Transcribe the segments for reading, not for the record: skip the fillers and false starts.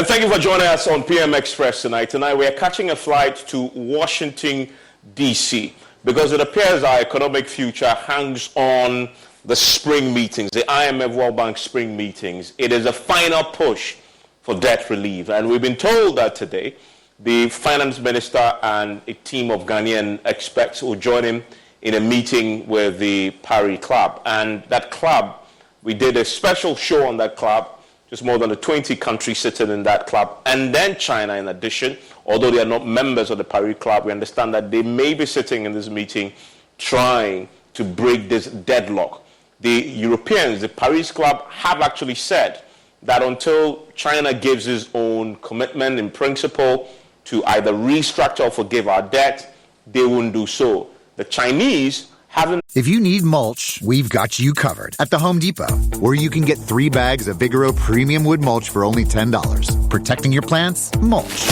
Thank you for joining us on PM Express tonight. Tonight we are catching a flight to Washington, D.C. because it appears our economic future hangs on the spring meetings, the IMF World Bank spring meetings. It is a final push for debt relief. And we've been told that today the finance minister and a team of Ghanaian experts will join him in a meeting with the Paris Club. And that club, we did a special show on that club. Just more than 20 countries sitting in that club, and then China in addition. Although they are not members of the Paris Club, we understand that they may be sitting in this meeting trying to break this deadlock. The Europeans, the Paris Club, have actually said that until China gives its own commitment in principle to either restructure or forgive our debt, they won't do so. The Chinese haven't. If you need mulch, we've got you covered at the Home Depot, where you can get 3 bags of Vigoro Premium Wood Mulch for only $10. Protecting your plants? Mulch.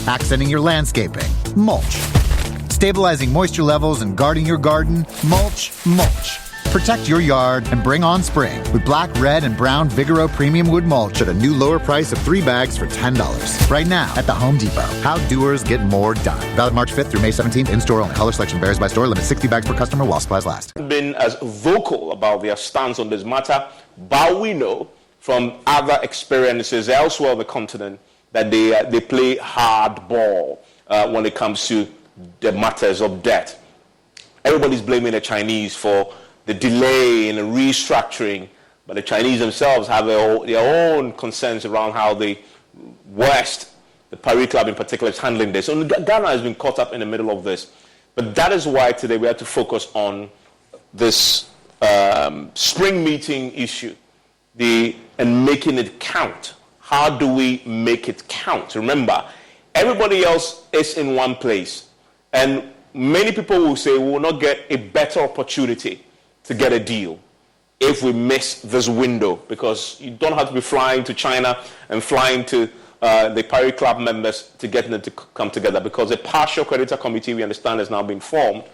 Accenting your landscaping? Mulch. Stabilizing moisture levels and guarding your garden? Mulch. Mulch. Protect your yard and bring on spring with black, red, and brown Vigoro Premium Wood Mulch at a new lower price of 3 bags for $10. Right now at the Home Depot. How doers get more done. Valid March 5th through May 17th. In-store only. Color selection varies by store. Limit 60 bags per customer while supplies last. Been as vocal about their stance on this matter, but we know from other experiences elsewhere on the continent that they play hardball when it comes to the matters of debt. Everybody's blaming the Chinese for the delay in the restructuring, but the Chinese themselves have their own concerns around how the West, the Paris Club in particular, is handling this. So Ghana has been caught up in the middle of this. But that is why today we have to focus on this spring meeting issue, and making it count. How do we make it count? Remember, everybody else is in one place, and many people will say we will not get a better opportunity to get a deal if we miss this window, because you don't have to be flying to China and flying to the Paris Club members to get them to come together, because a partial creditor committee, we understand, has now been formed.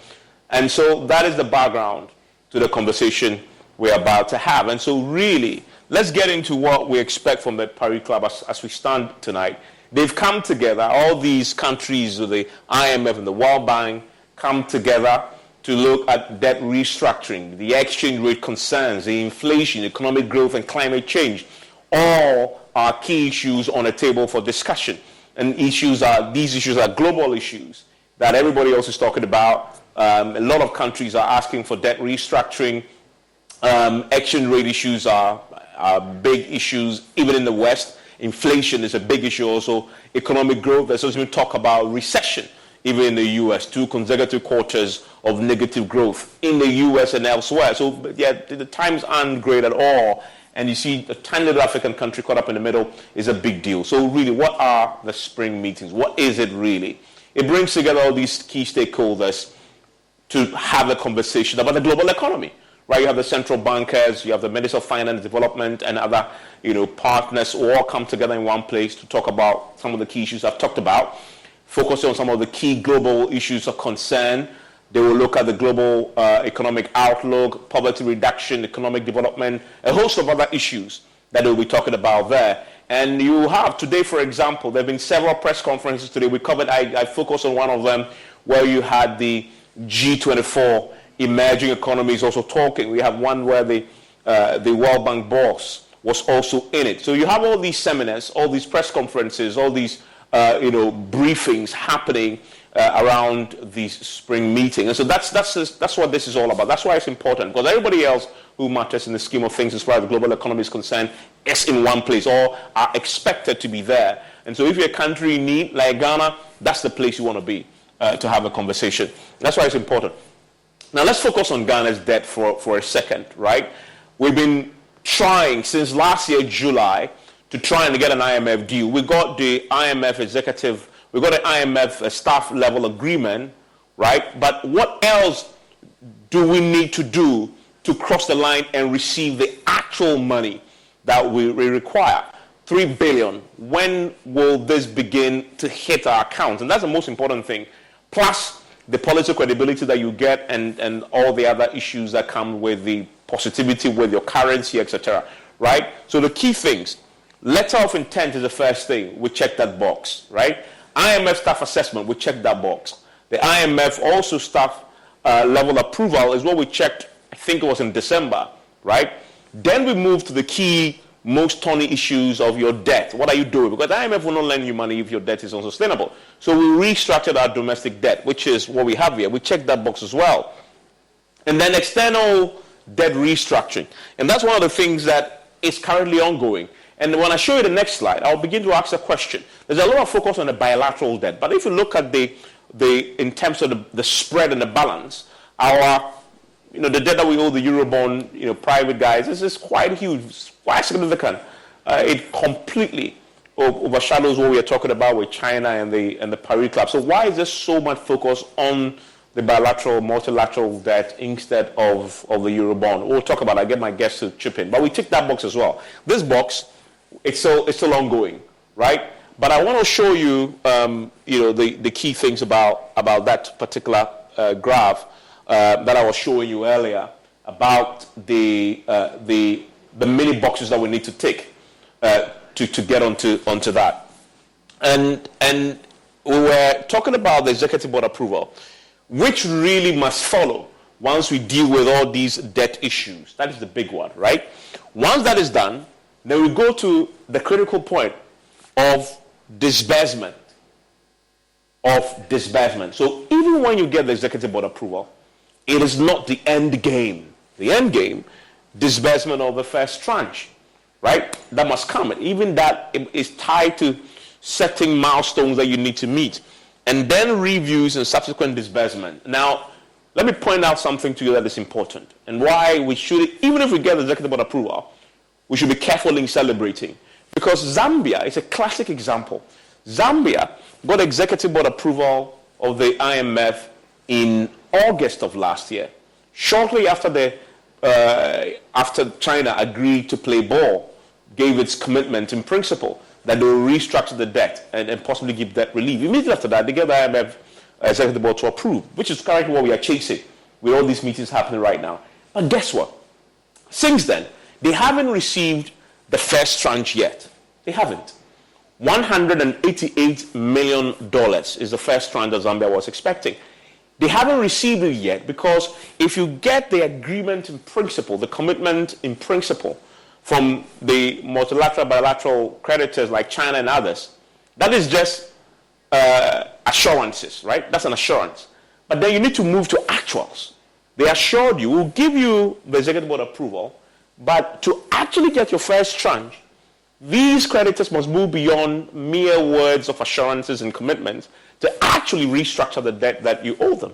And so that is the background to the conversation we're about to have. And so really, let's get into what we expect from the Paris Club as we stand tonight. They've come together, all these countries, the IMF and the World Bank, come together to look at debt restructuring, the exchange rate concerns, the inflation, economic growth, and climate change. All are key issues on the table for discussion. And these issues are global issues that everybody else is talking about. A lot of countries are asking for debt restructuring. Exchange rate issues are big issues, even in the West. Inflation is a big issue also. Economic growth, there's also been talk about recession, even in the U.S., 2 consecutive quarters of negative growth in the U.S. and elsewhere. So, yeah, the times aren't great at all. And you see a tiny little African country caught up in the middle is a big deal. So really, what are the spring meetings? What is it really? It brings together all these key stakeholders to have a conversation about the global economy, right? You have the central bankers, you have the Minister of Finance, Development, and other, partners who all come together in one place to talk about some of the key issues I've talked about, focusing on some of the key global issues of concern. They will look at the global economic outlook, poverty reduction, economic development, a host of other issues that they will be talking about there. And you have today, for example, there have been several press conferences today. We covered, I focused on one of them, where you had the G24 emerging economies also talking. We have one where the World Bank boss was also in it. So you have all these seminars, all these press conferences, all these briefings happening around the spring meeting. And so that's what this is all about. That's why it's important, because everybody else who matters in the scheme of things as far as the global economy is concerned is in one place or are expected to be there. And so if you're a country in need like Ghana, that's the place you want to be to have a conversation. That's why it's important. Now let's focus on Ghana's debt for a second, right? We've been trying since last year, July, to try and get an IMF deal. We got the IMF executive, we got an IMF staff level agreement, right? But what else do we need to do to cross the line and receive the actual money that we require? 3 billion. When will this begin to hit our accounts? And that's the most important thing. Plus the political credibility that you get and all the other issues that come with the positivity with your currency, etc. Right? So the key things. Letter of intent is the first thing. We check that box, right? IMF staff assessment, we check that box. The IMF also staff level approval is what we checked, I think it was in December, right? Then we move to the key, most thorny issues of your debt. What are you doing? Because IMF will not lend you money if your debt is unsustainable. So we restructured our domestic debt, which is what we have here. We checked that box as well. And then external debt restructuring. And that's one of the things that is currently ongoing. And when I show you the next slide, I'll begin to ask a question. There's a lot of focus on the bilateral debt. But if you look at the in terms of the spread and the balance, our the debt that we owe the Eurobond, private guys, this is quite huge, quite significant. It completely overshadows what we are talking about with China and the Paris Club. So why is there so much focus on the bilateral, multilateral debt instead of the Eurobond? We'll talk about it. I get my guests to chip in. But we tick that box as well. This box, it's still ongoing, right? But I want to show you, the key things about that particular graph that I was showing you earlier about the many boxes that we need to tick to get onto that. And we were talking about the executive board approval, which really must follow once we deal with all these debt issues. That is the big one, right? Once that is done, then we go to the critical point of disbursement. So even when you get the executive board approval, it is not the end game. The end game, disbursement of the first tranche, right? That must come. Even that is tied to setting milestones that you need to meet. And then reviews and subsequent disbursement. Now, let me point out something to you that is important and why we should, even if we get the executive board approval, we should be careful in celebrating. Because Zambia is a classic example. Zambia got executive board approval of the IMF in August of last year, shortly after after China agreed to play ball, gave its commitment in principle that they will restructure the debt and possibly give debt relief. Immediately after that, they get the IMF executive board to approve, which is currently what we are chasing with all these meetings happening right now. But guess what? Since then, they haven't received the first tranche yet. They haven't. $188 million is the first tranche that Zambia was expecting. They haven't received it yet because if you get the agreement in principle, the commitment in principle from the multilateral, bilateral creditors like China and others, that is just assurances, right? That's an assurance. But then you need to move to actuals. They assured you, we'll give you the executive board approval, but to actually get your first tranche, these creditors must move beyond mere words of assurances and commitments to actually restructure the debt that you owe them.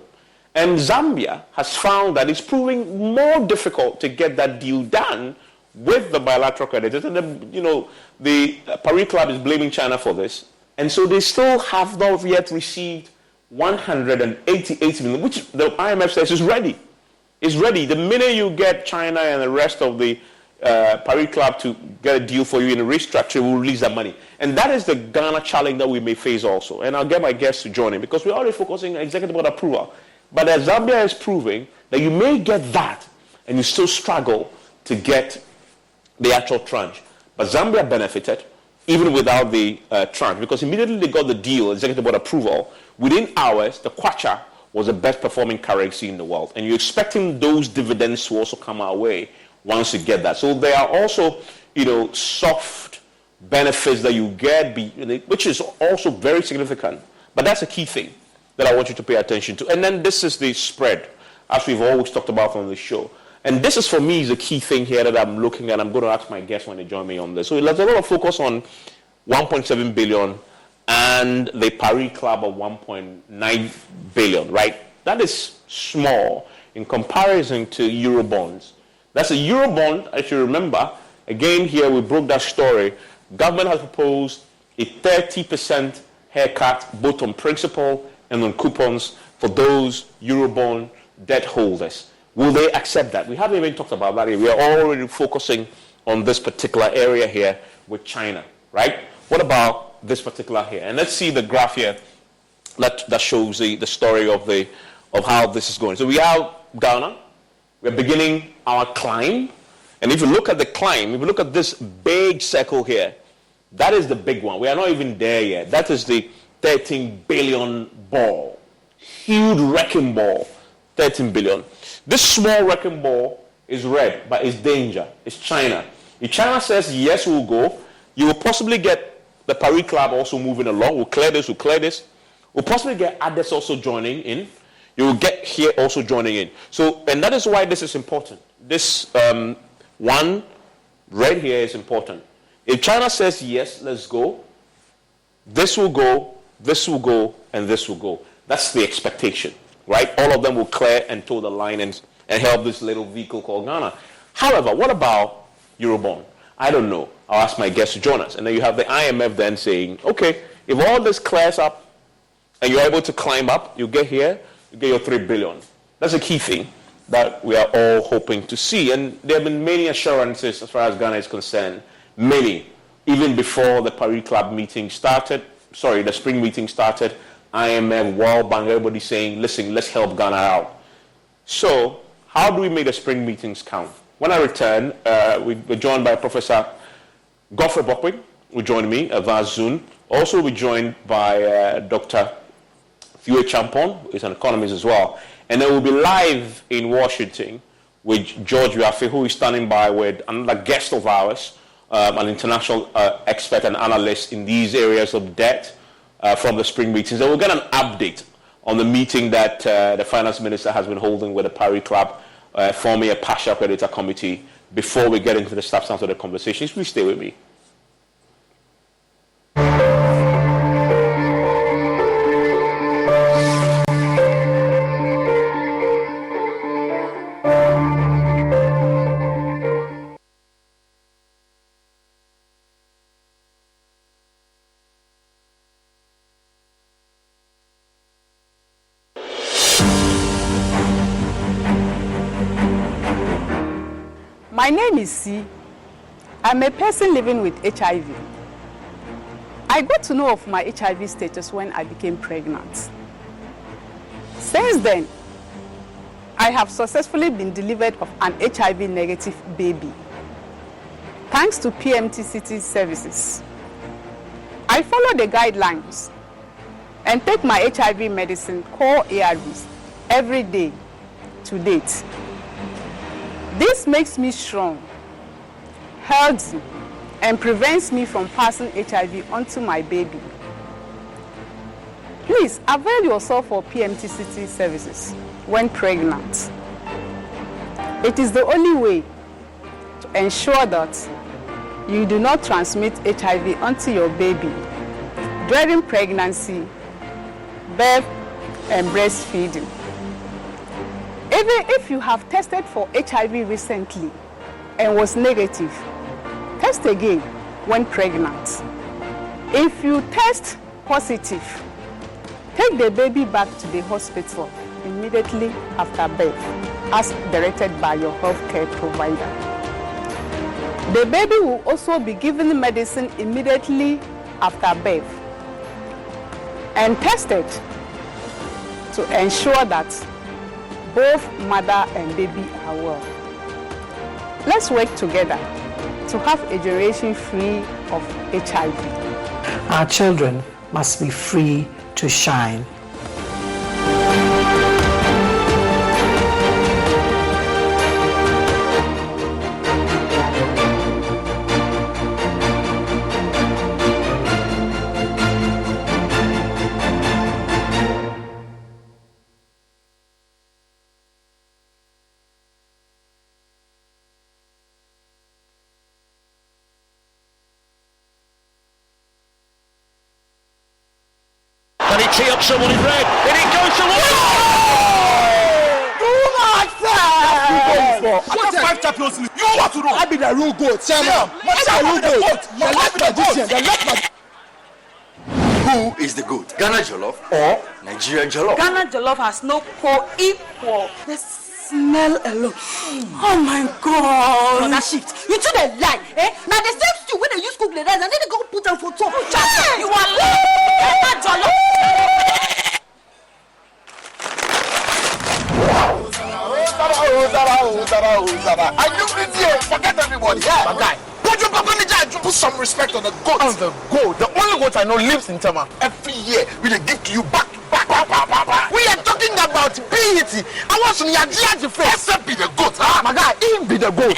And Zambia has found that it's proving more difficult to get that deal done with the bilateral creditors. And the Paris Club is blaming China for this. And so they still have not yet received $188 million, which the IMF says is ready. It's ready. The minute you get China and the rest of the Paris Club to get a deal for you in a restructure, we'll release that money. And that is the Ghana challenge that we may face also. And I'll get my guests to join in because we're already focusing on executive board approval. But as Zambia is proving that you may get that and you still struggle to get the actual tranche. But Zambia benefited even without the tranche because immediately they got the deal, executive board approval. Within hours, the Kwacha was the best performing currency in the world. And you're expecting those dividends to also come our way once you get that. So there are also, soft benefits that you get, which is also very significant. But that's a key thing that I want you to pay attention to. And then this is the spread, as we've always talked about on the show. And this is, for me, is a key thing here that I'm looking at. I'm going to ask my guests when they join me on this. So there's a lot of focus on 1.7 billion and the Paris Club of 1.9 billion, right? That is small in comparison to Eurobonds. That's a Eurobond, as you remember. Again, here we broke that story. Government has proposed a 30% haircut both on principal and on coupons for those Eurobond debt holders. Will they accept that? We haven't even talked about that. We are already focusing on this particular area here with China, right? What about this particular here? And let's see the graph here that shows the story of how this is going. So we have Ghana. We're beginning our climb. And if you look at the climb, if you look at this big circle here, That is the big one. We are not even there yet. That is the 13 billion ball. Huge wrecking ball. 13 billion. This small wrecking ball is red, but it's danger. It's China. If China says, yes, we'll go, you will possibly get the Paris Club also moving along. We'll clear this, We'll possibly get others also joining in. You will get here also joining in. So, and that is why this is important. This one red here is important. If China says, yes, let's go, this will go, and this will go. That's the expectation, right? All of them will clear and toe the line and help this little vehicle called Ghana. However, what about Eurobond? I don't know. I'll ask my guest to join us. And then you have the IMF then saying, okay, if all this clears up and you're able to climb up, you get here, you get your 3 billion. That's a key thing that we are all hoping to see. And there have been many assurances as far as Ghana is concerned. Many. Even before the Paris Club meeting started, the spring meeting started, IMF, World Bank, everybody saying, listen, let's help Ghana out. So, how do we make the spring meetings count? When I return, we're joined by Professor Godfrey Bokwin, who joined me via Zoom. Also, we're joined by Dr. Thue Champon, who is an economist as well. And then we'll be live in Washington with George Wiafe, who is standing by with another guest of ours, an international expert and analyst in these areas of debt from the spring meetings. And we'll get an update on the meeting that the finance minister has been holding with the Paris Club, forming a partial creditor committee before we get into the substance of the conversations. Please stay with me. My name is C. I'm a person living with HIV. I got to know of my HIV status when I became pregnant. Since then, I have successfully been delivered of an HIV-negative baby, thanks to PMTCT services. I follow the guidelines and take my HIV medicine called ARVs every day to date. This makes me strong, healthy, and prevents me from passing HIV onto my baby. Please avail yourself of PMTCT services when pregnant. It is the only way to ensure that you do not transmit HIV onto your baby during pregnancy, birth, and breastfeeding. Even if you have tested for HIV recently and was negative, test again when pregnant. If you test positive, take the baby back to the hospital immediately after birth, as directed by your healthcare provider. The baby will also be given medicine immediately after birth and tested to ensure that both mother and baby are well. Let's work together to have a generation free of HIV. Our children must be free to shine. Can he tee up someone in red? And it goes to one! What 5 champions league? You want to know? I be the real goat. Who is the goat? Ghana Jollof or Nigerian Jollof? Ghana Jollof has no co-equal. The smell alone. Oh my God. No, that shit. You two they lie. Now the same stew when they use cook the rice and then they go put them for top. Hey, you are lying. Ghana Jollof. Are you with you? Forget everybody. Yeah. My guy. Put your papa in the judge. Put some respect on the goat. On the goat. The only goat I know lives in Tama. Every year, we dey give to you back. We are talking about BET. I want some Yaji face. Except be the goat. My guy, he be the goat.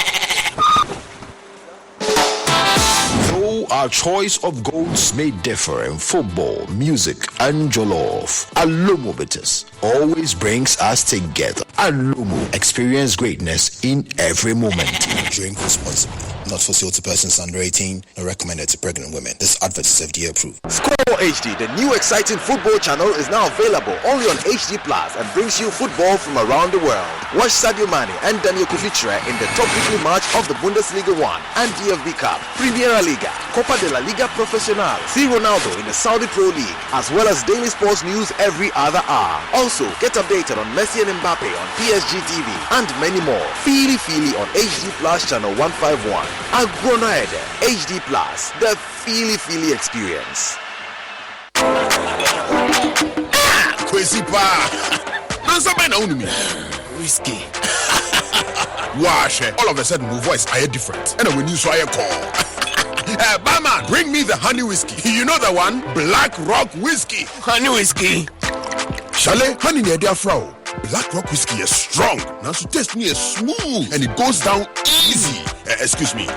Though our choice of goats may differ in football, music, and jollof, Alomo Bitters always brings us together. Alomo, experience greatness in every moment. Drink responsibly. Not for sale to persons under 18, nor recommended to pregnant women. This advert is FDA approved. Score HD, the new exciting football channel, is now available only on HD Plus and brings you football from around the world. Watch Sadio Mane and Daniel Kufichre in the top weekly match of the Bundesliga 1 and DFB Cup, Primera Liga, Copa de la Liga Profesional, see Ronaldo in the Saudi Pro League, as well as daily sports news every other hour. Also, get updated on Messi and Mbappe on PSG TV and many more. Feely on HD Plus channel 151. Agrona Ede, HD Plus, the Feely experience. Crazy pa. Answer by now me. Whiskey. Wash. All of a sudden, my voice I hear different. And when you saw I call. Barman, bring me the honey whiskey. You know the one? Black Rock Whiskey. Honey whiskey. Chalet, honey near dear Frau. Black Rock Whiskey is strong. Now so taste me is smooth and it goes down easy. Excuse me.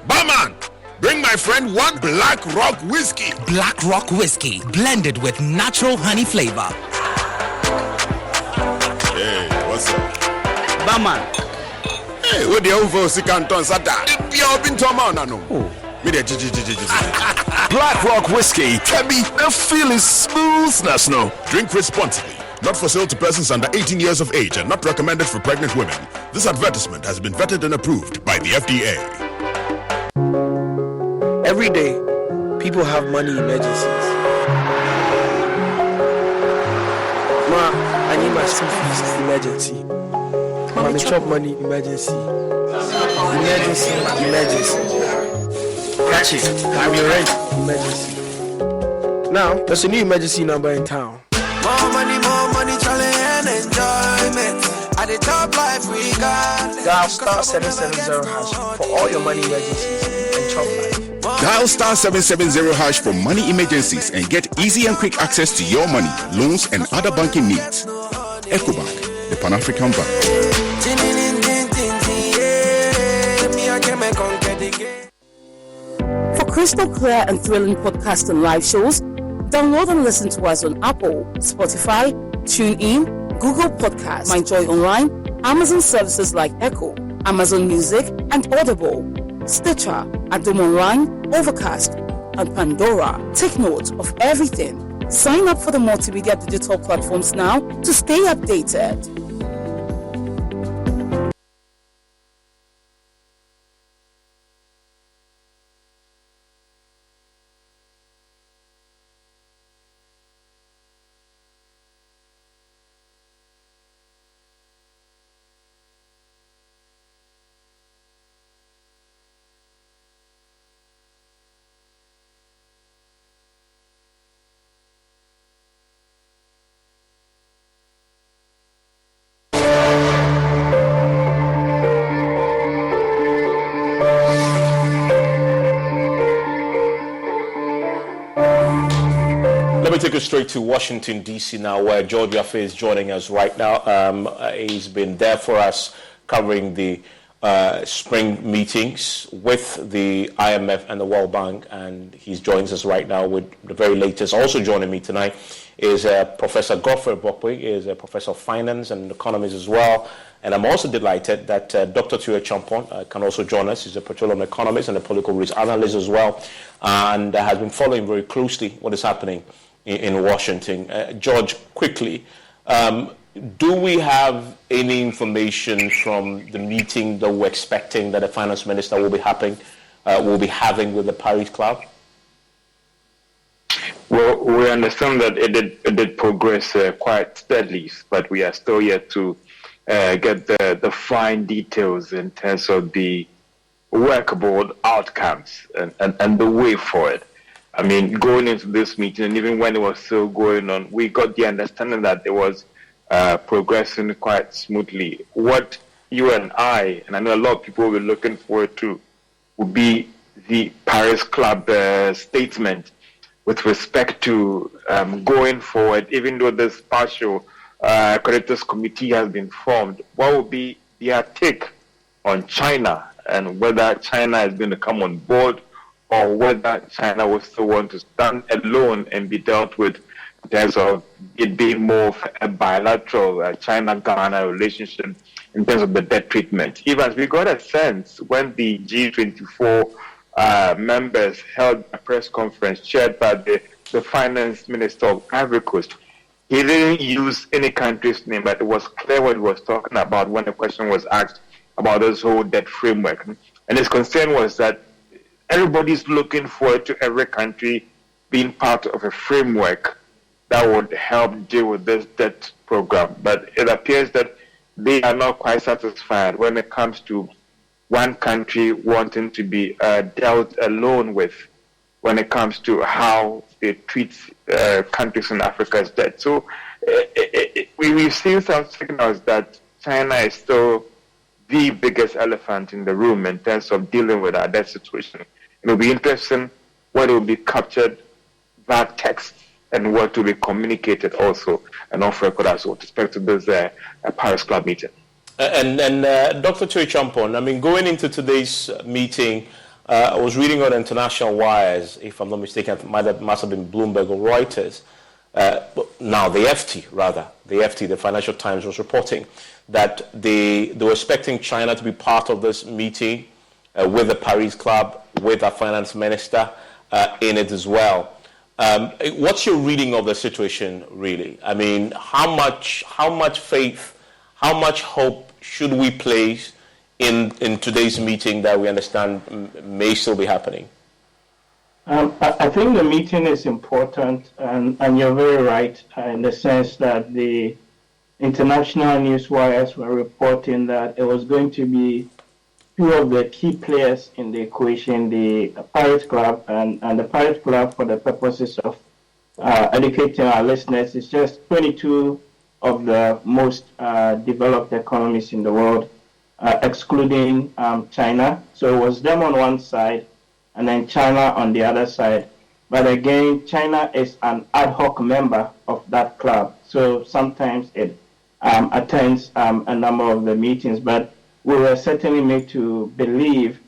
Barman, bring my friend one Black Rock Whiskey. Black Rock Whiskey, blended with natural honey flavor. Hey, what's up? Barman. Hey, what the over Sikanton Sata? You've been to a man, no? Black Rock Whiskey can be a feeling smoothness, no? Drink responsibly. Not for sale to persons under 18 years of age and not recommended for pregnant women. This advertisement has been vetted and approved by the FDA. Every day, people have money emergencies. Ma, I need my school fees emergency. Mommy chop money emergency. Emergency. Catch it. I'm your rent emergency. Now, there's a new emergency number in town. More money, challenge and enjoyment. At the top life we got. Dial star 770 hash for all your money emergencies and chop life. Dial star 770 hash for money emergencies and get easy and quick access to your money, loans, and other banking needs. EcoBank, the Pan-African Bank. For crystal clear and thrilling podcasts and live shows, download and listen to us on Apple, Spotify, TuneIn, Google Podcasts, MyJoy Online, Amazon services like Echo, Amazon Music, and Audible, Stitcher, Adom Online, Overcast, and Pandora. Take note of everything. Sign up for the multimedia digital platforms now to stay updated. Take us straight to Washington, D.C. now, where George Yaffe is joining us right now. He's been there for us covering the spring meetings with the IMF and the World Bank, and he joins us right now with the very latest. Also joining me tonight is Professor Godfrey Bokwe, is a professor of finance and economics as well. And I'm also delighted that Dr. Ture Champon can also join us. He's a petroleum economist and a political risk analyst as well, and has been following very closely what is happening in Washington. George, quickly, do we have any information from the meeting that we're expecting that the finance minister will be having with the Paris Club? Well, we understand that it did progress quite steadily, but we are still yet to get the fine details in terms of the workable outcomes and the way forward. I mean, going into this meeting, and even when it was still going on, we got the understanding that it was progressing quite smoothly. What you and I know a lot of people will be looking forward to, will be the Paris Club statement with respect to going forward, even though this partial creditors committee has been formed. What will be their take on China and whether China is going to come on board or whether China will still want to stand alone and be dealt with in terms of it being more of a bilateral China-Ghana relationship in terms of the debt treatment. Even we got a sense when the G24 members held a press conference chaired by the finance minister of Ivory Coast. He didn't use any country's name, but it was clear what he was talking about when the question was asked about this whole debt framework. And his concern was that everybody's looking forward to every country being part of a framework that would help deal with this debt program. But it appears that they are not quite satisfied when it comes to one country wanting to be dealt alone with when it comes to how they treat countries in Africa's debt. So we've seen some signals that China is still the biggest elephant in the room in terms of dealing with our debt situation. It will be interesting what will be captured, that text, and what will be communicated also and off record as well with respect to this Paris Club meeting. And Dr. Tui Champon, I mean, going into today's meeting, I was reading on international wires, if I'm not mistaken, it must have been Bloomberg or Reuters. Now, the FT, the Financial Times, was reporting that they were expecting China to be part of this meeting with the Paris Club, with our finance minister in it as well. What's your reading of the situation, really? I mean, how much faith, how much hope should we place in today's meeting that we understand may still be happening? I think the meeting is important, and you're very right in the sense that the international news wires were reporting that it was going to be two of the key players in the equation, the Paris Club, and the Paris Club, for the purposes of educating our listeners, is just 22 of the most developed economies in the world, excluding China. So it was them on one side and then China on the other side. But again, China is an ad hoc member of that club. So sometimes it attends a number of the meetings. But we were certainly made to believe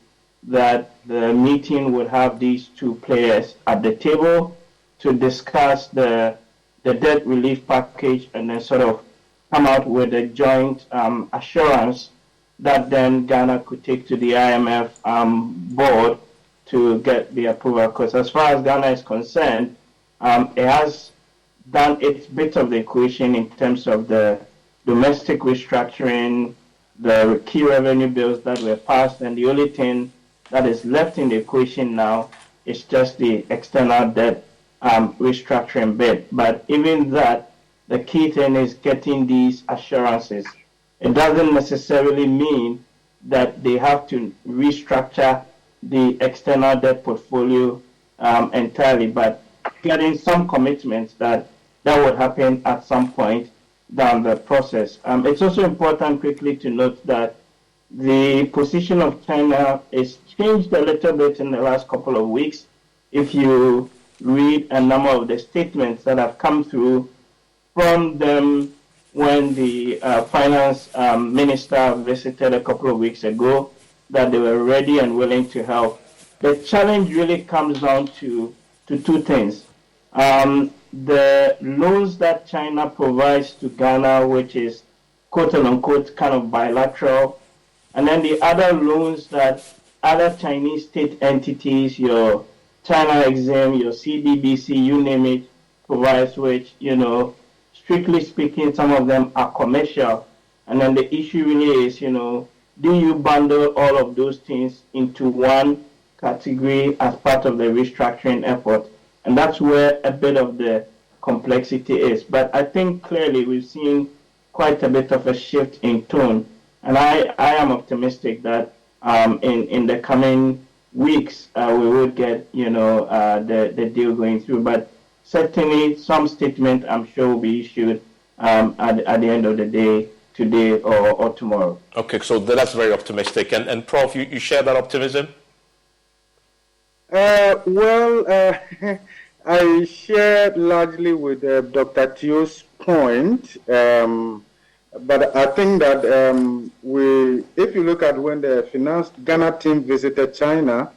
that the meeting would have these two players at the table to discuss the debt relief package and then sort of come out with a joint assurance that then Ghana could take to the IMF board to get the approval. Because as far as Ghana is concerned, it has done its bit of the equation in terms of the domestic restructuring, the key revenue bills that were passed, and the only thing that is left in the equation now is just the external debt restructuring bit. But even that, the key thing is getting these assurances. It doesn't necessarily mean that they have to restructure the external debt portfolio entirely, but getting some commitments that would happen at some point down the process. It's also important quickly to note that the position of China is changed a little bit in the last couple of weeks. If you read a number of the statements that have come through from them when the finance minister visited a couple of weeks ago, that they were ready and willing to help. The challenge really comes down to two things. The loans that China provides to Ghana, which is quote-unquote kind of bilateral, and then the other loans that other Chinese state entities, your China Exim, your CDBC, you name it, provides, which, strictly speaking, some of them are commercial. And then the issue really is, do you bundle all of those things into one category as part of the restructuring effort? And that's where a bit of the complexity is. But I think clearly we've seen quite a bit of a shift in tone. And I am optimistic that in the coming weeks we would get, the deal going through. But certainly some statement I'm sure will be issued at the end of the day today or tomorrow. Okay, so that's very optimistic. And Prof, you share that optimism? I share largely with Dr. Tio's point, but I think that if you look at when the Ghana team visited China,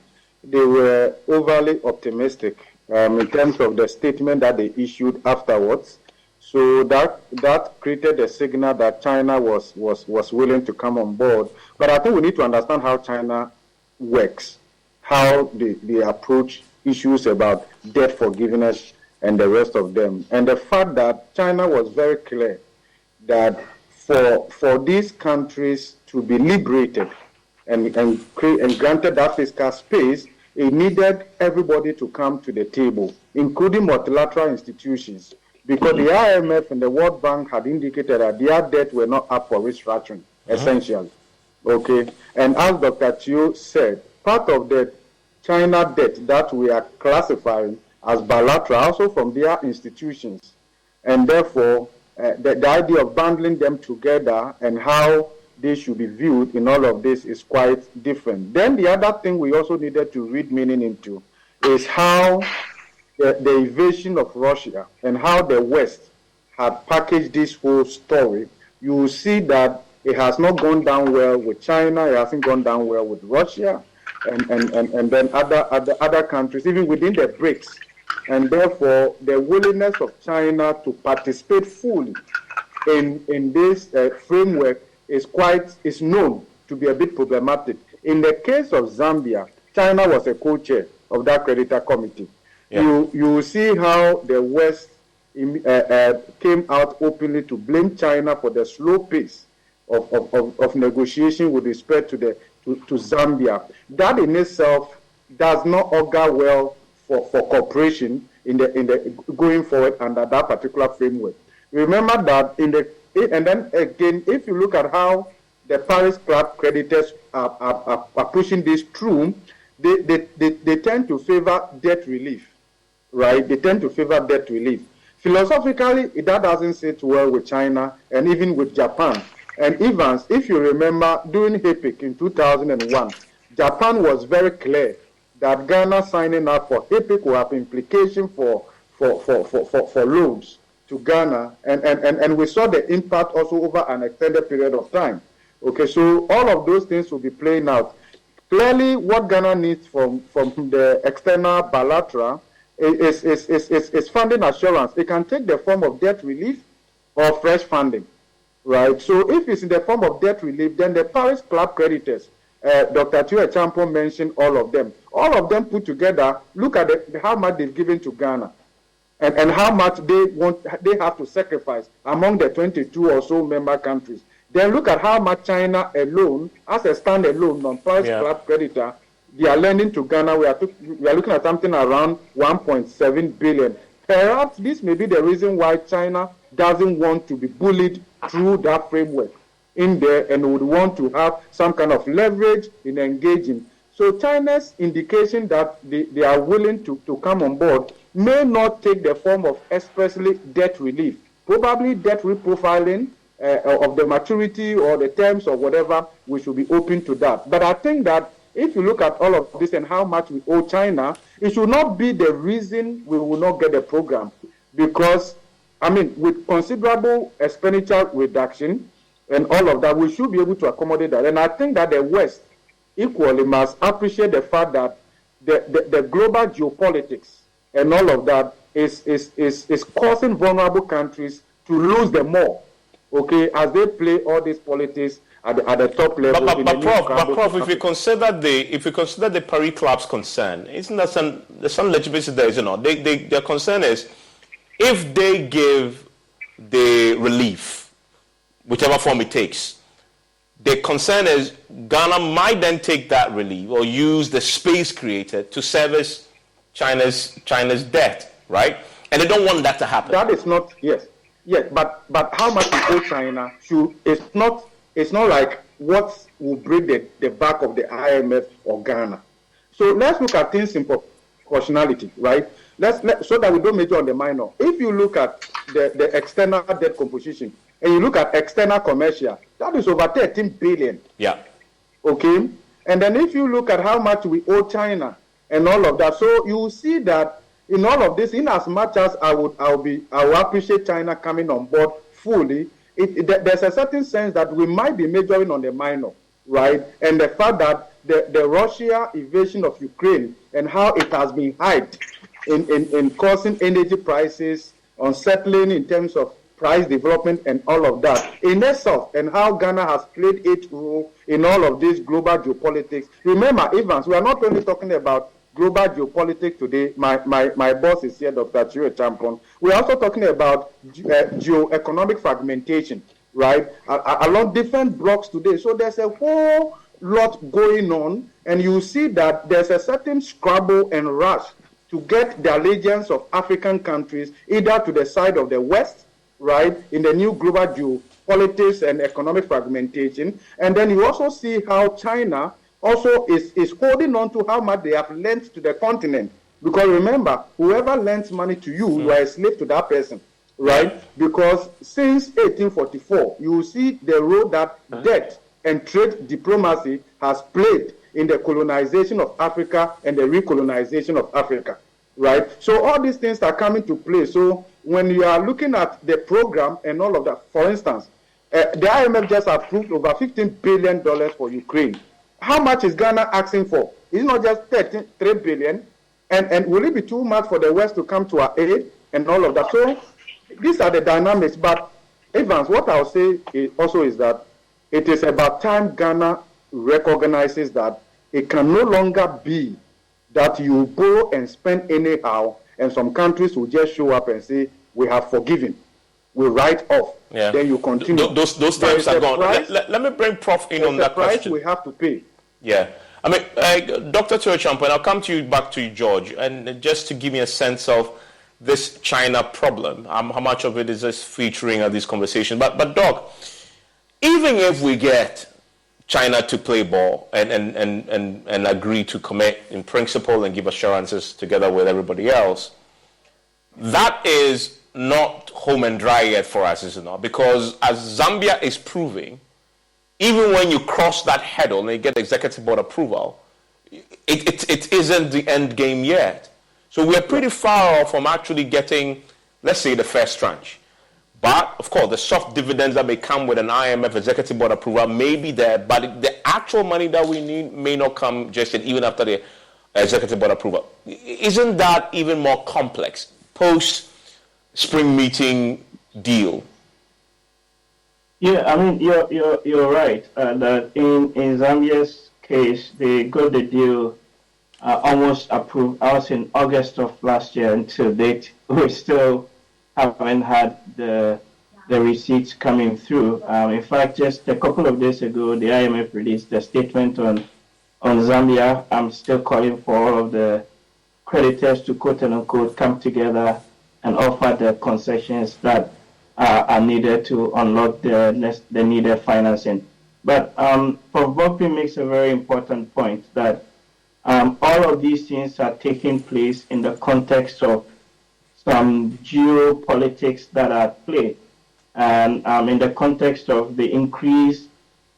they were overly optimistic in terms of the statement that they issued afterwards. So that created a signal that China was willing to come on board. But I think we need to understand how China works, how they approach issues about debt forgiveness and the rest of them. And the fact that China was very clear that for these countries to be liberated and granted that fiscal space, it needed everybody to come to the table, including multilateral institutions, because the IMF and the World Bank had indicated that their debt were not up for restructuring, essentially. Okay, and as Dr. Tio said, part of the China debt that we are classifying as bilateral also from their institutions, and therefore the idea of bundling them together and how they should be viewed in all of this is quite different. Then the other thing we also needed to read meaning into is how the invasion of Russia and how the West had packaged this whole story. You will see that it has not gone down well with China, it hasn't gone down well with Russia, and then other countries, even within the BRICS. And therefore, the willingness of China to participate fully in this framework is known to be a bit problematic. In the case of Zambia, China was a co-chair of that creditor committee. Yeah. You see how the West came out openly to blame China for the slow pace of negotiation with respect to Zambia. That in itself does not augur well for cooperation in the going forward under that particular framework. Remember that and then again, if you look at how the Paris Club creditors are pushing this through, they tend to favor debt relief, right? They tend to favor debt relief. Philosophically, that doesn't sit well with China and even with Japan. And Evans, if you remember, during HAPIC in 2001, Japan was very clear that Ghana signing up for HAPIC will have implication for loans to Ghana, and we saw the impact also over an extended period of time. Okay, so all of those things will be playing out. Clearly, what Ghana needs from the external bilateral is funding assurance. It can take the form of debt relief or fresh funding, right? So if it's in the form of debt relief, then the Paris Club creditors, Dr. Tio Echampo mentioned all of them. All of them put together, look at how much they've given to Ghana and how much they have to sacrifice among the 22 or so member countries. Then look at how much China alone, as a standalone non-Paris Club creditor, they are lending to Ghana. We are looking at something around 1.7 billion. Perhaps this may be the reason why China doesn't want to be bullied through that framework in there and would want to have some kind of leverage in engaging. So China's indication that they are willing to come on board may not take the form of expressly debt relief, probably debt reprofiling of the maturity or the terms or whatever. We should be open to that. But I think that if you look at all of this and how much we owe China, it should not be the reason we will not get the program. Because, with considerable expenditure reduction and all of that, we should be able to accommodate that. And I think that the West equally must appreciate the fact that the global geopolitics and all of that is causing vulnerable countries to lose them more, okay, as they play all these politics at the top level. But Prof, if you consider the Paris Club's concern, isn't that there's some legitimacy there, isn't it? Their concern is if they give the relief, whichever form it takes, the concern is Ghana might then take that relief or use the space created to service China's debt, right? And they don't want that to happen. That is not but how much we owe China it's not like what will break the back of the IMF or Ghana. So let's look at things in proportionality, right? So that we don't major on the minor. If you look at the external debt composition, and you look at external commercial, that is over 13 billion. Yeah. Okay? And then if you look at how much we owe China and all of that, so you will see that in all of this, in as much as I will appreciate China coming on board fully, there's a certain sense that we might be majoring on the minor, right? And the fact that the Russia invasion of Ukraine and how it has been hyped in causing energy prices, unsettling in terms of price development and all of that, in itself, and how Ghana has played its role in all of this global geopolitics. Remember, Evans, we are not only talking about global geopolitics today. My boss is here, Dr. Chio Champon. We're also talking about geoeconomic fragmentation, right, along different blocks today. So there's a whole lot going on, and you see that there's a certain scrabble and rush to get the allegiance of African countries either to the side of the West, right, in the new global geopolitics and economic fragmentation. And then you also see how China also is holding on to how much they have lent to the continent. Because remember, whoever lends money to you, you are a slave to that person, right? Because since 1844, you will see the role that debt and trade diplomacy has played in the colonization of Africa and the recolonization of Africa, right? So all these things are coming to play. So when you are looking at the program and all of that, for instance, the IMF just approved over $15 billion for Ukraine. How much is Ghana asking for? It's not just 3 billion. And will it be too much for the West to come to our aid and all of that? So these are the dynamics. But Evans, what I'll say is that it is about time Ghana recognizes that it can no longer be that you borrow and spend anyhow, and some countries will just show up and say, we have forgiven. We write off. Yeah. Then you continue. Those times are gone. Let me bring Prof in on that question. We have to pay. Yeah. I mean, Dr. Chio Champon, I'll come to you back to you, George, and just to give me a sense of this China problem, how much of it is just featuring at these conversations. But Doc, even if we get China to play ball and agree to commit in principle and give assurances together with everybody else, that is not home and dry yet for us, is it not? Because as Zambia is proving, even when you cross that hurdle and you get executive board approval, it isn't the end game yet. So we're pretty far off from actually getting, let's say, the first tranche. But, of course, the soft dividends that may come with an IMF executive board approval may be there, but the actual money that we need may not come just yet, even after the executive board approval. Isn't that even more complex post-spring meeting deal? Yeah, I mean, you're right. That in Zambia's case, they got the deal almost approved. I was in August of last year until date. We still haven't had the receipts coming through. In fact, just a couple of days ago, the IMF released a statement on Zambia. I'm still calling for all of the creditors to quote and unquote come together and offer the concessions that are needed to unlock the needed financing. But Prof. Bokpi makes a very important point that all of these things are taking place in the context of some geopolitics that are at play, and in the context of the increased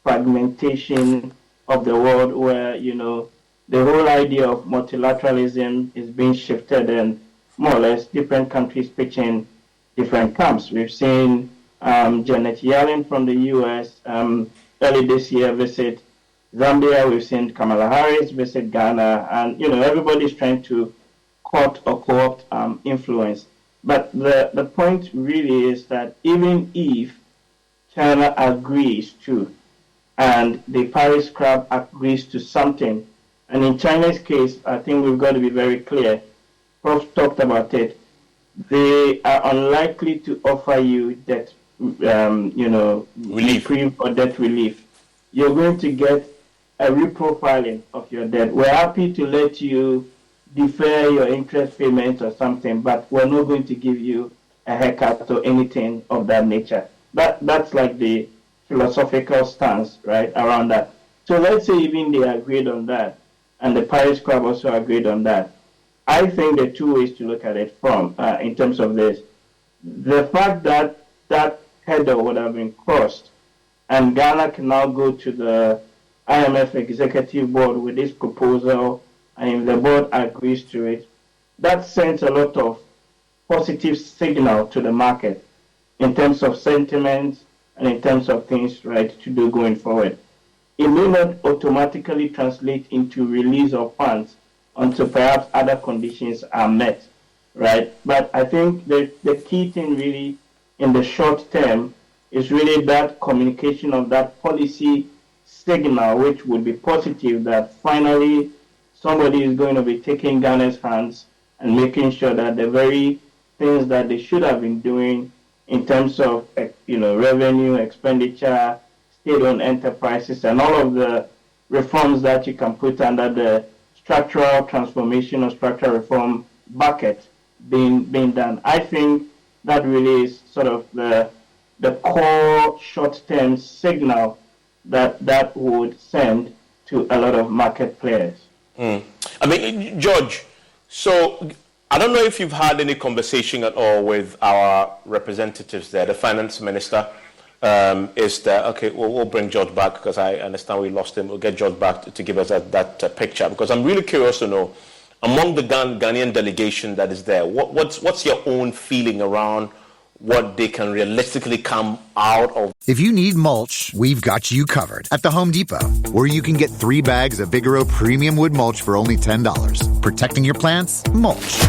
fragmentation of the world, where the whole idea of multilateralism is being shifted, and more or less different countries pitching different camps. We've seen Janet Yellen from the U.S. Early this year visit Zambia. We've seen Kamala Harris visit Ghana, and everybody's trying to court or co-opt influence. But the point really is that even if China agrees to, and the Paris Club agrees to something, and in China's case, I think we've got to be very clear. Prof talked about it. They are unlikely to offer you debt, relief or debt relief. You're going to get a reprofiling of your debt. We're happy to let you defer your interest payment or something, but we're not going to give you a haircut or anything of that nature. That's like the philosophical stance, right, around that. So let's say even they agreed on that, and the Paris Club also agreed on that. I think there are two ways to look at it from, in terms of this. The fact that hurdle would have been crossed, and Ghana can now go to the IMF Executive Board with this proposal, and if the board agrees to it, that sends a lot of positive signal to the market in terms of sentiment and in terms of things right to do going forward. It may not automatically translate into release of funds until perhaps other conditions are met, right? But I think the key thing really in the short term is really that communication of that policy signal, which would be positive, that finally somebody is going to be taking Ghana's hands and making sure that the very things that they should have been doing in terms of revenue, expenditure, state-owned enterprises, and all of the reforms that you can put under the structural transformation or structural reform bucket being done. I think that really is sort of the core short-term signal that would send to a lot of market players. I mean, George, so I don't know if you've had any conversation at all with our representatives there. The finance minister is there. Okay, we'll bring George back because I understand we lost him. We'll get George back to give us that picture, because I'm really curious to know, among the Ghanaian delegation that is there, what's your own feeling around what they can realistically come out of? If you need mulch, we've got you covered at the Home Depot, where you can get 3 bags of Vigoro Premium Wood Mulch for only $10. Protecting your plants? Mulch.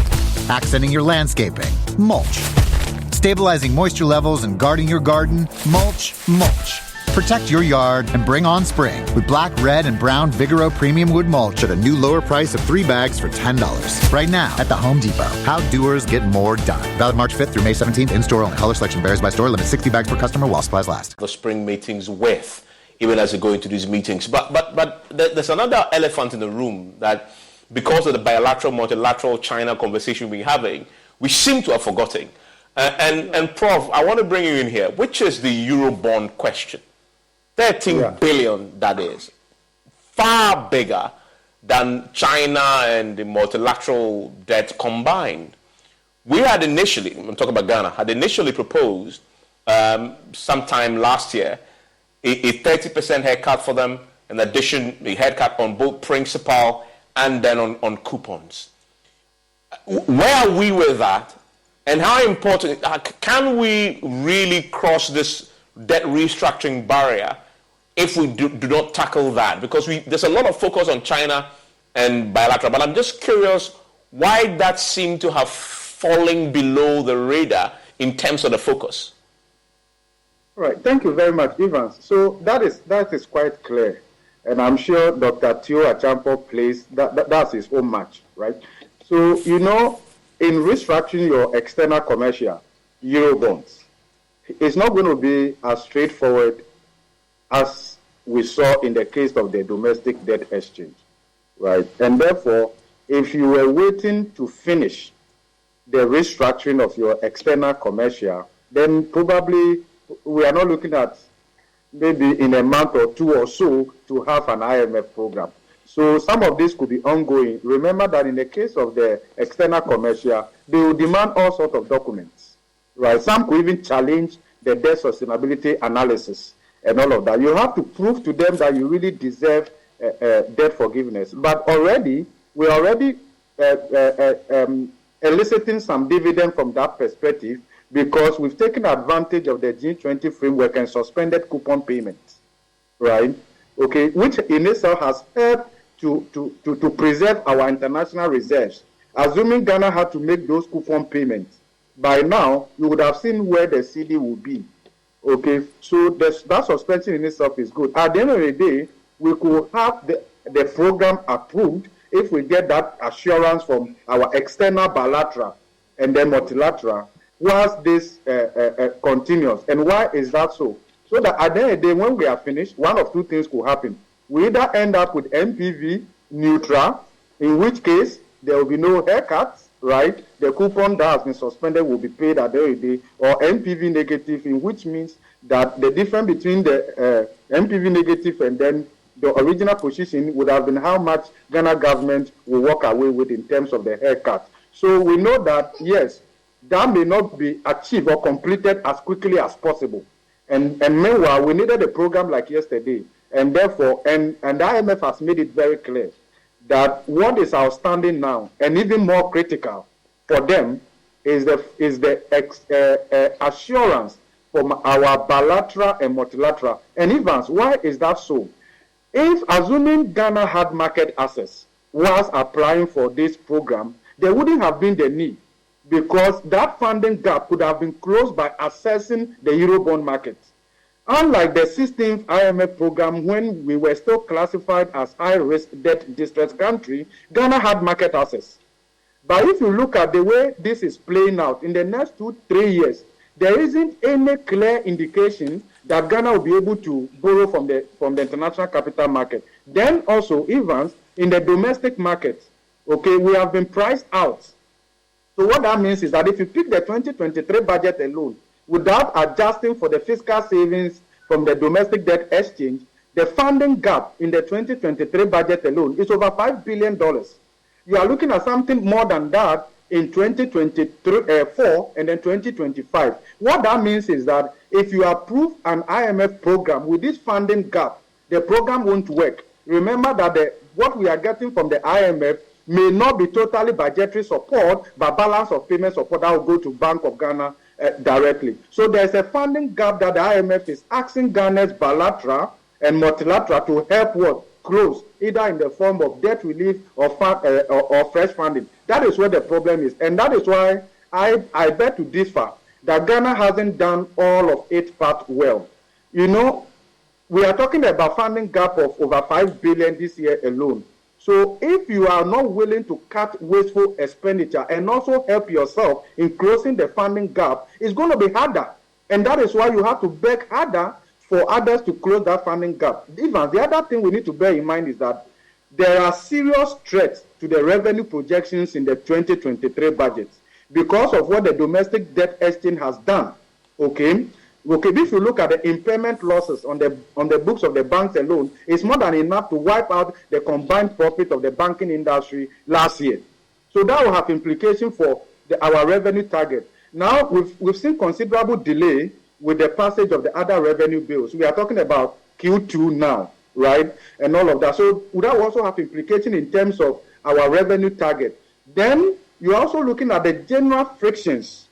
Accenting your landscaping? Mulch. Stabilizing moisture levels and guarding your garden? Mulch. Mulch. Protect your yard and bring on spring with black, red, and brown Vigoro Premium Wood Mulch at a new lower price of 3 bags for $10. Right now at the Home Depot. How doers get more done. Valid March 5th through May 17th. In-store only. Color selection varies by store. Limit 60 bags per customer while supplies last. The spring meetings with, even as they go into these meetings. But there's another elephant in the room that, because of the bilateral, multilateral China conversation we're having, we seem to have forgotten. And Prof, I want to bring you in here, which is the Eurobond question. 13 billion, that is. Far bigger than China and the multilateral debt combined. We had initially, I'm talking about Ghana, had initially proposed sometime last year a 30% haircut for them, in addition, a haircut on both principal and then on coupons. Where are we with that? And how important, can we really cross this debt restructuring barrier if we do not tackle that? Because there's a lot of focus on China and bilateral, but I'm just curious why that seemed to have fallen below the radar in terms of the focus. Right. Thank you very much, Evans. So that is quite clear, and I'm sure Dr. Teo Achampo plays that's his own match, right? So in restructuring your external commercial Eurobonds, it's not going to be as straightforward as we saw in the case of the domestic debt exchange, right? And therefore, if you were waiting to finish the restructuring of your external commercial, then probably we are not looking at maybe in a month or two or so to have an IMF program. So some of this could be ongoing. Remember that in the case of the external commercial, they will demand all sorts of documents, right? Some could even challenge the debt sustainability analysis and all of that. You have to prove to them that you really deserve debt forgiveness. But we're already eliciting some dividend from that perspective, because we've taken advantage of the G20 framework and suspended coupon payments, right? Okay, which in itself has helped to preserve our international reserves. Assuming Ghana had to make those coupon payments, by now you would have seen where the CD would be. Okay, so that suspension in itself is good. At the end of the day, we could have the program approved if we get that assurance from our external bilateral and then multilateral, whilst this continues. And why is that so? So that at the end of the day, when we are finished, one of two things could happen. We either end up with NPV neutral, in which case there will be no haircuts, right? The coupon that has been suspended will be paid at the end of the day, or NPV negative, in which means that the difference between the NPV negative and then the original position would have been how much Ghana government will walk away with in terms of the haircut. So we know that, yes, that may not be achieved or completed as quickly as possible. And meanwhile, we needed a program like yesterday. And therefore, and the IMF has made it very clear that what is outstanding now, and even more critical for them, is the assurance from our bilateral and multilateral. And Evans, why is that so? If, assuming Ghana had market access whilst applying for this program, there wouldn't have been the need, because that funding gap could have been closed by accessing the Eurobond market. Unlike the 16th IMF program, when we were still classified as high-risk debt distressed country, Ghana had market access. But if you look at the way this is playing out, in the next 2-3 years, there isn't any clear indication that Ghana will be able to borrow from the international capital market. Then also, Evans, in the domestic market, okay, we have been priced out. So what that means is that if you pick the 2023 budget alone, without adjusting for the fiscal savings from the domestic debt exchange, the funding gap in the 2023 budget alone is over $5 billion. You are looking at something more than that in 2024 and then 2025. What that means is that if you approve an IMF program with this funding gap, the program won't work. Remember that what we are getting from the IMF may not be totally budgetary support, but balance of payment support that will go to Bank of Ghana directly. So there's a funding gap that the IMF is asking Ghana's bilateral and multilateral to help close, either in the form of debt relief or fresh funding. That is where the problem is. And that is why I bet to differ that Ghana hasn't done all of its part well. You know, we are talking about funding gap of over $5 billion this year alone. So if you are not willing to cut wasteful expenditure and also help yourself in closing the funding gap, it's going to be harder. And that is why you have to beg harder for others to close that funding gap. Even the other thing we need to bear in mind is that there are serious threats to the revenue projections in the 2023 budget because of what the domestic debt exchange has done. Okay, if you look at the impairment losses on the books of the banks alone, it's more than enough to wipe out the combined profit of the banking industry last year. So that will have implications for our revenue target. Now, we've seen considerable delay with the passage of the other revenue bills. We are talking about Q2 now, right? And all of that. So would that also have implications in terms of our revenue target? Then you're also looking at the general frictions,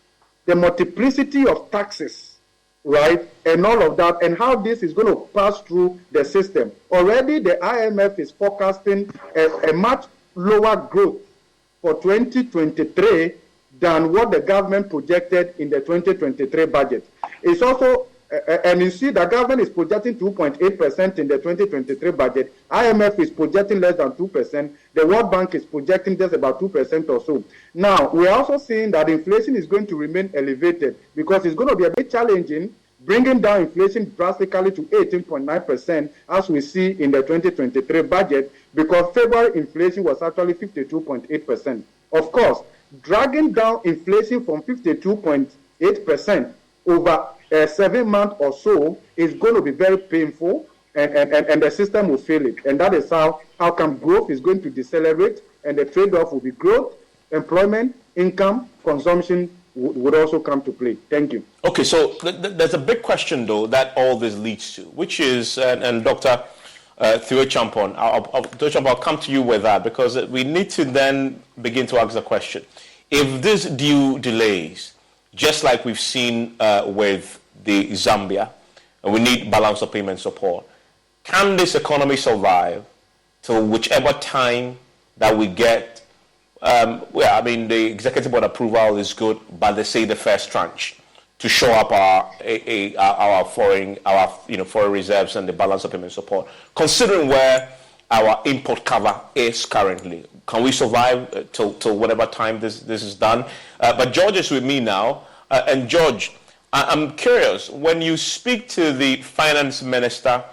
the multiplicity of taxes, right, and all of that, and how this is going to pass through the system. Already the IMF is forecasting a much lower growth for 2023 than what the government projected in the 2023 budget. It's also, and you see the government is projecting 2.8% in the 2023 budget. IMF is projecting less than 2%. The World Bank is projecting just about 2% or so. Now, we're also seeing that inflation is going to remain elevated because it's going to be a bit challenging bringing down inflation drastically to 18.9% as we see in the 2023 budget, because February inflation was actually 52.8%. Of course, dragging down inflation from 52.8% over 7 months or so is going to be very painful, and the system will feel it. And that is how come growth is going to decelerate, and the trade-off will be growth, employment, income, consumption would also come to play. Thank you. Okay, so there's a big question, though, that all this leads to, which is, and Dr. Theo Champon, I'll come to you with that, because we need to then begin to ask the question. If this due delays, just like we've seen with the Zambia, and we need balance of payment support, can this economy survive till whichever time that we get? The executive board approval is good, but they say the first tranche to show up our foreign reserves and the balance of payment support. Considering where our import cover is currently, can we survive till whatever time this is done? But George is with me now, and George, I'm curious, when you speak to the finance minister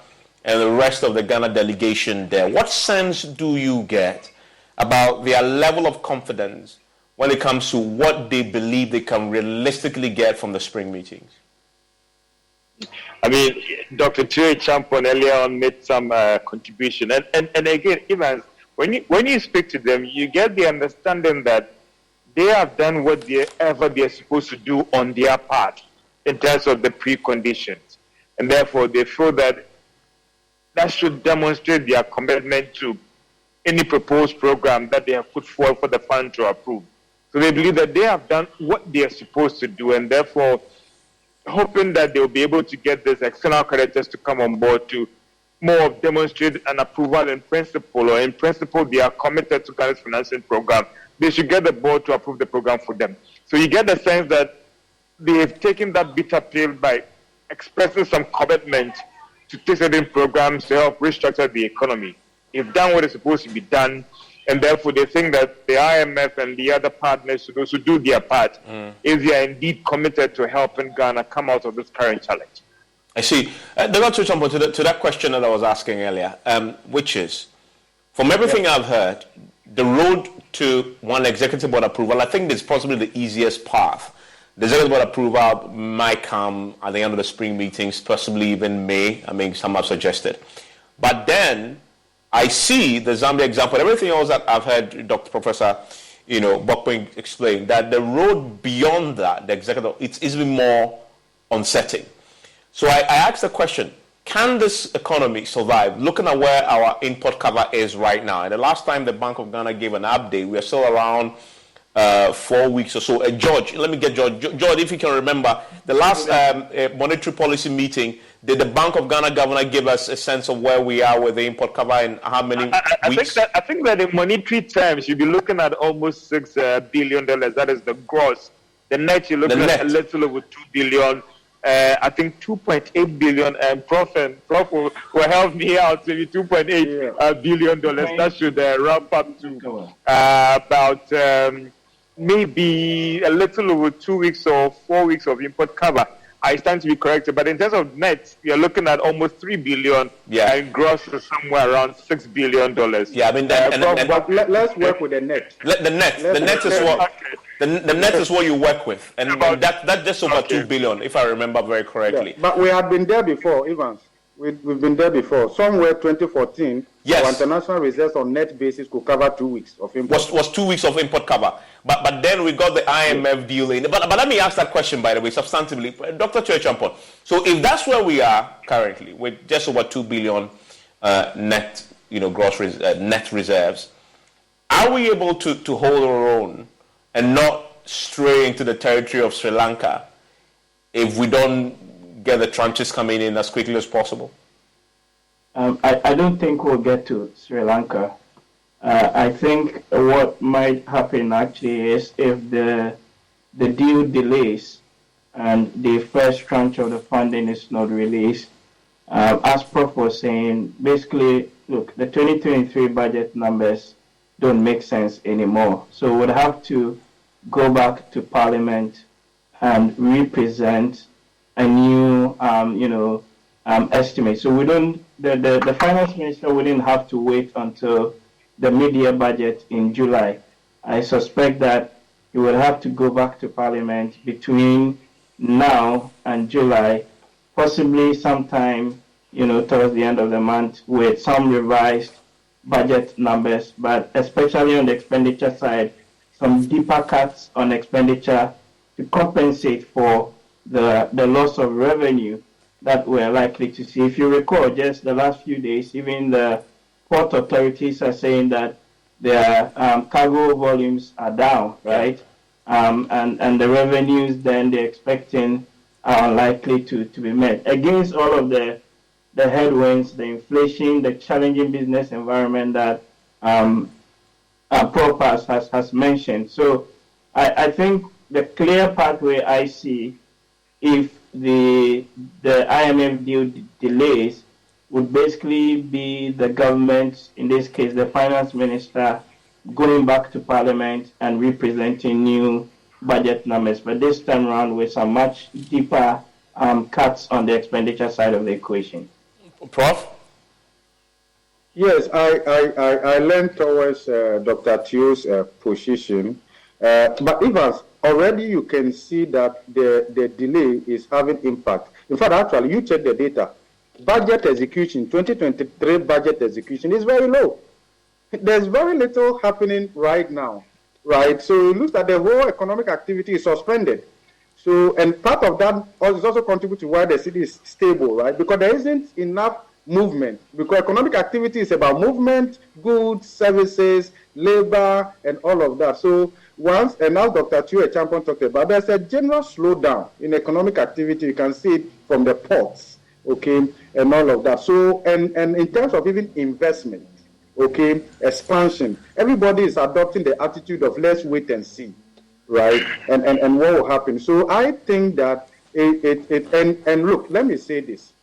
and the rest of the Ghana delegation there, what sense do you get about their level of confidence when it comes to what they believe they can realistically get from the spring meetings? I mean, Dr. Theo Champon earlier on made some contribution. And again, Evans, when you speak to them, you get the understanding that they have done whatever they're supposed to do on their part in terms of the preconditions. And therefore, they feel that should demonstrate their commitment to any proposed program that they have put forward for the fund to approve. So they believe that they have done what they are supposed to do, and therefore hoping that they'll be able to get these external creditors to come on board to more demonstrate an approval in principle, or in principle they are committed to Ghana's financing program. They should get the board to approve the program for them. So you get the sense that they have taken that bitter pill by expressing some commitment to take certain programs to help restructure the economy. They've done what is supposed to be done, and therefore they think that the IMF and the other partners should also do their part if they are indeed committed to helping Ghana come out of this current challenge. I see. Dr. Champo, to that question that I was asking earlier, which is, from everything I've heard, the road to one executive board approval, I think is possibly the easiest path. The executive board approval might come at the end of the spring meetings, possibly even May. I mean, some have suggested. But then I see the Zambia example. Everything else that I've heard Dr. Professor Bokpin explain, that the road beyond that, the executive, it's even more uncertain. So I asked the question, can this economy survive? Looking at where our import cover is right now, and the last time the Bank of Ghana gave an update, we are still around 4 weeks or so. George, let me get George. George, if you can remember, the last monetary policy meeting, did the Bank of Ghana governor give us a sense of where we are with the import cover and how many weeks? I think that in monetary terms, you'll be looking at almost $6 billion. That is the gross. The net, you're looking at a little over $2 billion. I think 2.8 billion, and Prof will help me out. Maybe $2.8 billion. That should ramp up to about maybe a little over 2 weeks or 4 weeks of import cover. I stand to be corrected, but in terms of net, you're looking at almost $3 billion, and gross is somewhere around $6 billion. Yeah, I mean, let's work with the net. The net is what. The net is what you work with, and that's just over $2 billion, if I remember very correctly. Yeah, but we had been there before, Evans. We've been there before. Somewhere 2014, our international reserves on net basis could cover 2 weeks of import. Was 2 weeks of import cover. But then we got the IMF deal in. But let me ask that question, by the way, substantively. Dr. Churchampon, so if that's where we are currently, with just over $2 billion net, gross net reserves, are we able to hold our own and not stray into the territory of Sri Lanka if we don't get the tranches coming in as quickly as possible? I don't think we'll get to Sri Lanka. I think what might happen actually is if the deal delays and the first tranche of the funding is not released, as Prof was saying, basically, look, the 2023 budget numbers don't make sense anymore. So we'll have to go back to Parliament and represent a new, estimate. So we don't. The finance minister wouldn't have to wait until the mid-year budget in July. I suspect that he will have to go back to Parliament between now and July, possibly sometime, towards the end of the month, with some revised budget numbers, but especially on the expenditure side, some deeper cuts on expenditure to compensate for the loss of revenue that we're likely to see. If you recall, just the last few days, even the port authorities are saying that their cargo volumes are down, right? And the revenues then they're expecting are unlikely to be met. Against all of the headwinds, the inflation, the challenging business environment that Prof has mentioned. So I think the clear pathway I see, if the IMF deal delays, would basically be the government, in this case the finance minister, going back to Parliament and representing new budget numbers, but this time around with some much deeper cuts on the expenditure side of the equation. Prof? Yes, I lean towards Dr. Tio's position, but Evans, already you can see that the delay is having impact. In fact, actually, you check the data. Budget execution, 2023 budget execution is very low. There's very little happening right now. right? So it looks like the whole economic activity is suspended. So, and part of that is also contribute to why the city is stable, right? Because there isn't enough movement. Because economic activity is about movement, goods, services, labor, and all of that. So once, and now Dr. Tio Acheampong talked about, there's a general slowdown in economic activity. You can see it from the ports, okay, and all of that. So, and in terms of even investment, okay, expansion, everybody is adopting the attitude of let's wait and see, right? And what will happen. So I think that and look, let me say this.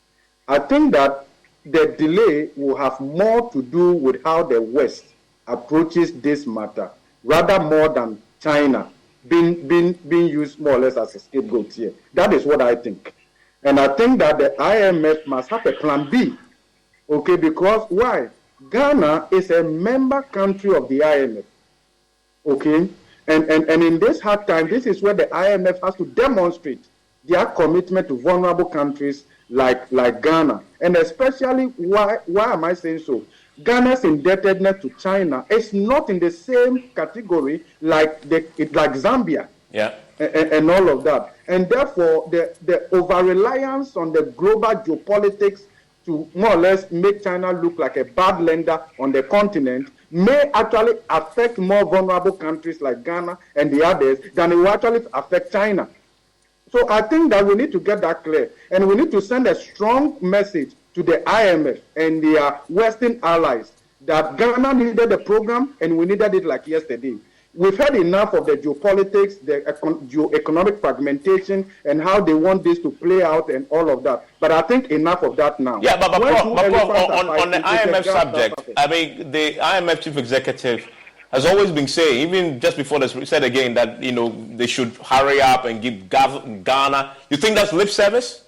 I think that the delay will have more to do with how the West approaches this matter, rather more than China being used more or less as a scapegoat here. That is what I think. And I think that the IMF must have a plan B, okay, because why? Ghana is a member country of the IMF, okay? And in this hard time, this is where the IMF has to demonstrate their commitment to vulnerable countries like Ghana. And especially, why am I saying so? Ghana's indebtedness to China is not in the same category like Zambia, and all of that. And therefore, the over-reliance on the global geopolitics to more or less make China look like a bad lender on the continent may actually affect more vulnerable countries like Ghana and the others than it will actually affect China. So I think that we need to get that clear, and we need to send a strong message to the IMF and their Western allies that Ghana needed the program and we needed it like yesterday. We've had enough of the geopolitics, the economic fragmentation, and how they want this to play out and all of that. But I think enough of that now. Yeah, but on the IMF subject, I mean, the IMF chief executive has always been saying, even just before this, said again that, you know, they should hurry up and give Ghana. You think that's lip service?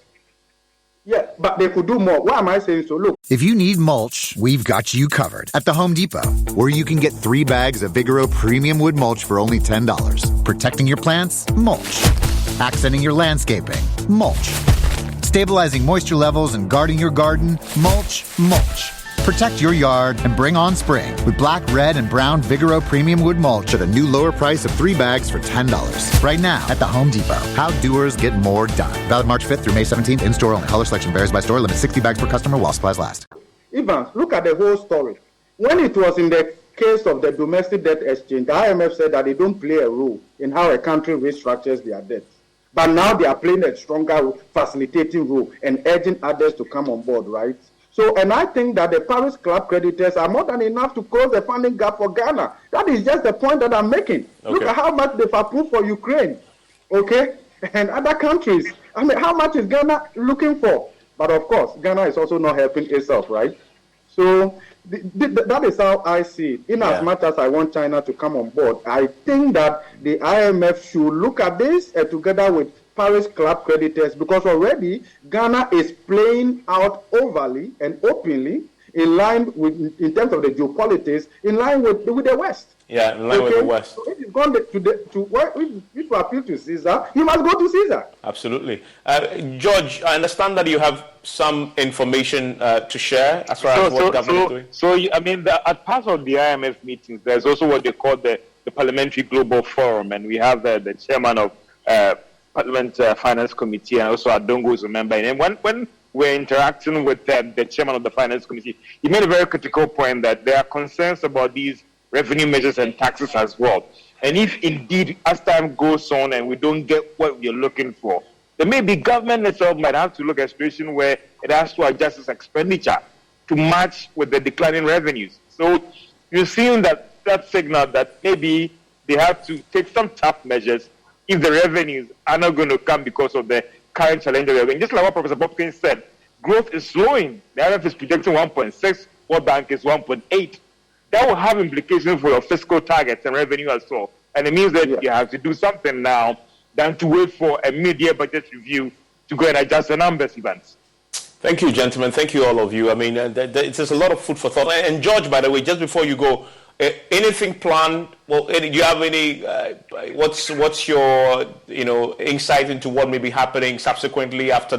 Yeah, but they could do more. Why am I saying so? Look. If you need mulch, we've got you covered at the Home Depot, where you can get 3 bags of Vigoro Premium Wood Mulch for only $10. Protecting your plants? Mulch. Accenting your landscaping? Mulch. Stabilizing moisture levels and guarding your garden? Mulch. Protect your yard and bring on spring with black, red, and brown Vigoro Premium Wood Mulch at a new lower price of 3 bags for $10. Right now at the Home Depot. How doers get more done. Valid March 5th through May 17th. In-store only. Color selection varies by store. Limit 60 bags per customer while supplies last. Evans, look at the whole story. When it was in the case of the domestic debt exchange, the IMF said that they don't play a role in how a country restructures their debt. But now they are playing a stronger facilitating role and urging others to come on board, right? So, and I think that the Paris Club creditors are more than enough to close the funding gap for Ghana. That is just the point that I'm making. Okay. Look at how much they've approved for Ukraine, okay, and other countries. I mean, how much is Ghana looking for? But of course, Ghana is also not helping itself, right? So that is how I see it. In as much as I want China to come on board, I think that the IMF should look at this together with Paris Club creditors, because already Ghana is playing out overly and openly in line with, in terms of the geopolitics, in line with the West. Yeah, in line with the West. So if you've gone if you appeal to Caesar, you must go to Caesar. Absolutely. George, I understand that you have some information to share as far as what government is doing. So, I mean, at part of the IMF meetings, there's also what they call the Parliamentary Global Forum, and we have the chairman of Parliament Finance Committee, and also Adongo is a member. And when we're interacting with the chairman of the Finance Committee, he made a very critical point that there are concerns about these revenue measures and taxes as well. And if indeed, as time goes on and we don't get what we're looking for, there may be government itself might have to look at a situation where it has to adjust its expenditure to match with the declining revenues. So you're seeing that signal that maybe they have to take some tough measures if the revenues are not going to come because of the current challenges we're having. Just like what Professor Bobkin said, growth is slowing. The IMF is projecting 1.6, World Bank is 1.8. That will have implications for your fiscal targets and revenue as well. And it means that you have to do something now than to wait for a mid-year budget review to go and adjust the numbers, Evans. Thank you, gentlemen. Thank you, all of you. I mean, there's a lot of food for thought. And George, by the way, just before you go, anything planned? Well, do you have any? What's your insight into what may be happening subsequently after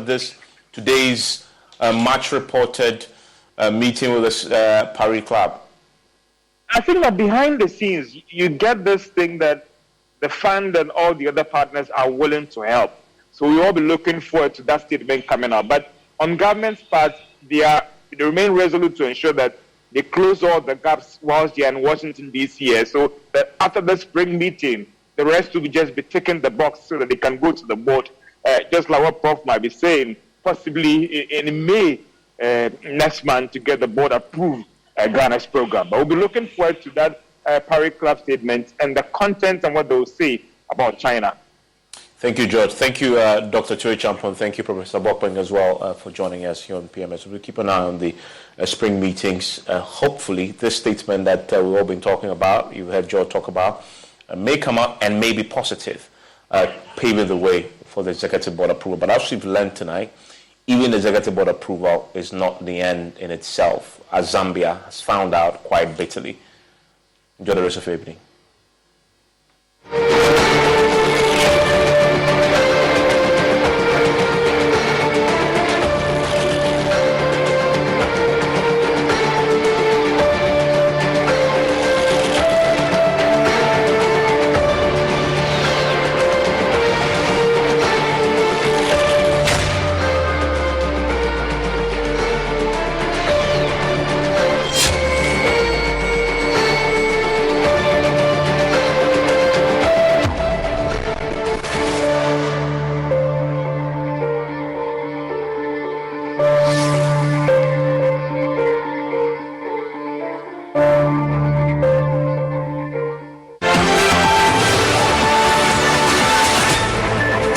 today's much reported meeting with the Paris Club? I think that behind the scenes, you get this thing that the fund and all the other partners are willing to help. So we will be looking forward to that statement coming out. But on government's part, they remain resolute to ensure that they close all the gaps whilst they are in Washington, D.C. So that after the spring meeting, the rest will just be ticking the box so that they can go to the board, just like what Prof might be saying, possibly in May next month to get the board approved Ghana's program. But we'll be looking forward to that Paris Club statement and the content and what they will say about China. Thank you, George. Thank you, Dr. Turi Champon. Thank you, Professor Bokpeng, as well, for joining us here on PMS. We'll keep an eye on the spring meetings. Hopefully, this statement that we've all been talking about, you heard George talk about, may come up and may be positive, paving the way for the executive board approval. But as we've learned tonight, even the executive board approval is not the end in itself, as Zambia has found out quite bitterly. Enjoy the rest of your evening.